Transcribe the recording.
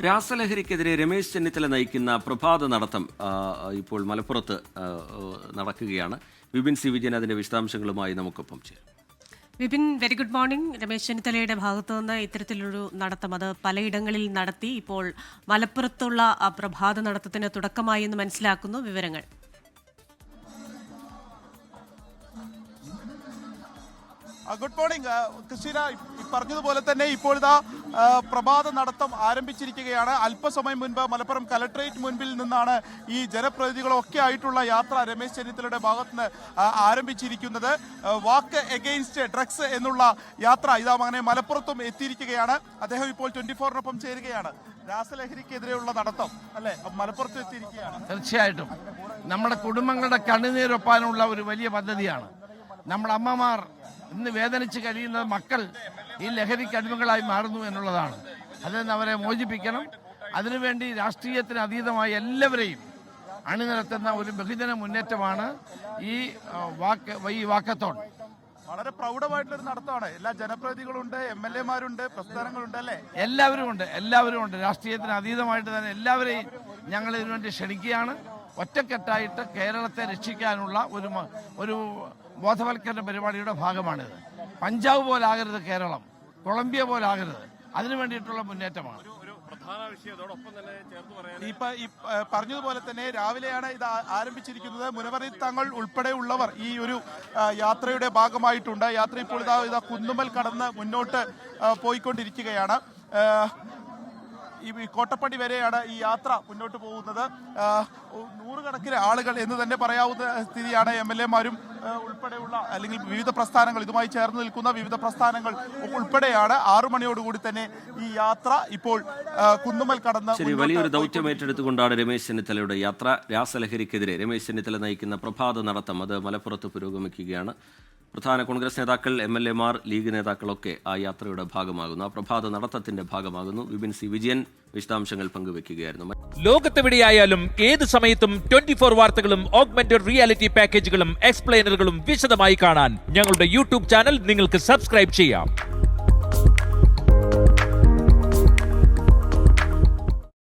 രാസലഹരിക്കെതിരെ രമേശ് ചെന്നിത്തല നയിക്കുന്ന പ്രഭാത നടത്തം ഇപ്പോൾ മലപ്പുറത്ത് നടക്കുകയാണ്. വിപിൻ സി വിജയൻ അതിന്റെ വിശദാംശങ്ങളുമായി നമുക്കൊപ്പം ചേരും. Vipin, very good morning. Ramesh ചെന്നിത്തലയുടെ ഭാഗത്തു നിന്ന് ഇത്തരത്തിലൊരു നടത്തം അത് പലയിടങ്ങളിൽ നടത്തി. ഇപ്പോൾ മലപ്പുറത്തുള്ള പ്രഭാത നടത്തത്തിന് തുടക്കമായി എന്ന് മനസ്സിലാക്കുന്നു. വിവരങ്ങൾ. Good morning Christina. പറഞ്ഞതുപോലെ തന്നെ ഇപ്പോഴിതാ പ്രഭാത നടത്തം ആരംഭിച്ചിരിക്കുകയാണ്. അല്പസമയം മുൻപ് മലപ്പുറം കലക്ട്രേറ്റ് മുൻപിൽ നിന്നാണ് ഈ ജനപ്രതിനിധികളൊക്കെ ആയിട്ടുള്ള യാത്ര രമേശ് ചെന്നിത്തലയുടെ ഭാഗത്തുനിന്ന് ആരംഭിച്ചിരിക്കുന്നത്. വാക്ക് എഗെയിൻസ്റ്റ് ഡ്രഗ്സ് എന്നുള്ള യാത്ര ഇതാ അങ്ങനെ മലപ്പുറത്തും എത്തിയിരിക്കുകയാണ്. അദ്ദേഹം ഇപ്പോൾ 24-നൊപ്പം ചേരുകയാണ്. രാസലഹരിക്കെതിരെയുള്ള നടത്തം അല്ലെ മലപ്പുറത്ത് എത്തിയിരിക്കുകയാണ്. തീർച്ചയായിട്ടും നമ്മുടെ കുടുംബങ്ങളുടെ കണ്ണുനീരൊപ്പാനുള്ള ഒരു വലിയ പദ്ധതിയാണ്. നമ്മുടെ അമ്മമാർ ഇന്ന് വേദനിച്ച് കഴിയുന്ന മക്കൾ ഈ ലഹരിക്ക് അടിമകളായി മാറുന്നു എന്നുള്ളതാണ്. അതിൽ നിന്ന് അവരെ മോചിപ്പിക്കണം. അതിനുവേണ്ടി രാഷ്ട്രീയത്തിന് അതീതമായി എല്ലാവരെയും അണിനിരത്തുന്ന ഒരു ബഹുജന മുന്നേറ്റമാണ് ഈ വാക്കത്തോൺ. വളരെ പ്രൗഢമായിട്ടുള്ളൊരു നടത്തമാണ്. എല്ലാ ജനപ്രതിനിധികളുണ്ട്, MLA മാരുണ്ട്, പ്രസ്ഥാനങ്ങളുണ്ട് അല്ലേ? എല്ലാവരും ഉണ്ട്. രാഷ്ട്രീയത്തിന് അതീതമായിട്ട് തന്നെ എല്ലാവരെയും ഞങ്ങൾ ഇതിനുവേണ്ടി ക്ഷണിക്കുകയാണ്. ഒറ്റക്കെട്ടായിട്ട് കേരളത്തെ രക്ഷിക്കാനുള്ള ഒരു ബോധവൽക്കരണ പരിപാടിയുടെ ഭാഗമാണിത്. പഞ്ചാബ് പോലാകരുത് കേരളം, കൊളംബിയ പോലാകരുത്. അതിനു വേണ്ടിയിട്ടുള്ള മുന്നേറ്റമാണ്. പറഞ്ഞതുപോലെ തന്നെ രാവിലെയാണ് ഇത് ആരംഭിച്ചിരിക്കുന്നത്. മുനവറി തങ്ങൾ ഉൾപ്പെടെയുള്ളവർ ഈ ഒരു യാത്രയുടെ ഭാഗമായിട്ടുണ്ട്. യാത്ര ഇപ്പോൾ ഇതാ കുന്നുമൽ കടന്ന് മുന്നോട്ട് പോയിക്കൊണ്ടിരിക്കുകയാണ്. ഈ കോട്ടപ്പടി വരെയാണ് ഈ യാത്ര മുന്നോട്ട് പോകുന്നത്. നൂറുകണക്കിന് ആളുകൾ എന്ന് തന്നെ പറയാവുന്ന സ്ഥിതിയാണ്. MLA മാരും ഉൾപ്പെടെയുള്ള അല്ലെങ്കിൽ വിവിധ പ്രസ്ഥാനങ്ങൾ, ഇതുമായി ചേർന്ന് നിൽക്കുന്ന വിവിധ പ്രസ്ഥാനങ്ങൾ ഉൾപ്പെടെയാണ് 6 മണിയോടുകൂടി തന്നെ ഈ യാത്ര ഇപ്പോൾ കുന്നുമൽ കടന്ന്. വലിയൊരു ദൗത്യം ഏറ്റെടുത്തുകൊണ്ടാണ് രമേശ് ചെന്നിത്തലയുടെ യാത്ര. രാസലഹരിക്കെതിരെ രമേശ് ചെന്നിത്തല നയിക്കുന്ന പ്രഭാത നടത്തം അത് മലപ്പുറത്ത് പുരോഗമിക്കുകയാണ്. പ്രധാന കോൺഗ്രസ് നേതാക്കൾ, MLA മാർ, ലീഗ് നേതാക്കളൊക്കെ ആ യാത്രയുടെ ഭാഗമാകുന്നു, ആ പ്രഭാത നടത്തത്തിന്റെ ഭാഗമാകുന്നു. വിപിൻ സി വിജയൻ വിശദാംശങ്ങൾ പങ്കുവെക്കുകയായിരുന്നു. ലോകത്തെവിടെയായാലും ഏത് സമയത്തും 24 വാർത്തകളും ഓഗ്മെന്റഡ് റിയാലിറ്റി പാക്കേജുകളും എക്സ്പ്ലെയിനറുകളും വിശദമായി കാണാൻ ഞങ്ങളുടെ യൂട്യൂബ് ചാനൽ നിങ്ങൾക്ക് സബ്സ്ക്രൈബ് ചെയ്യാം.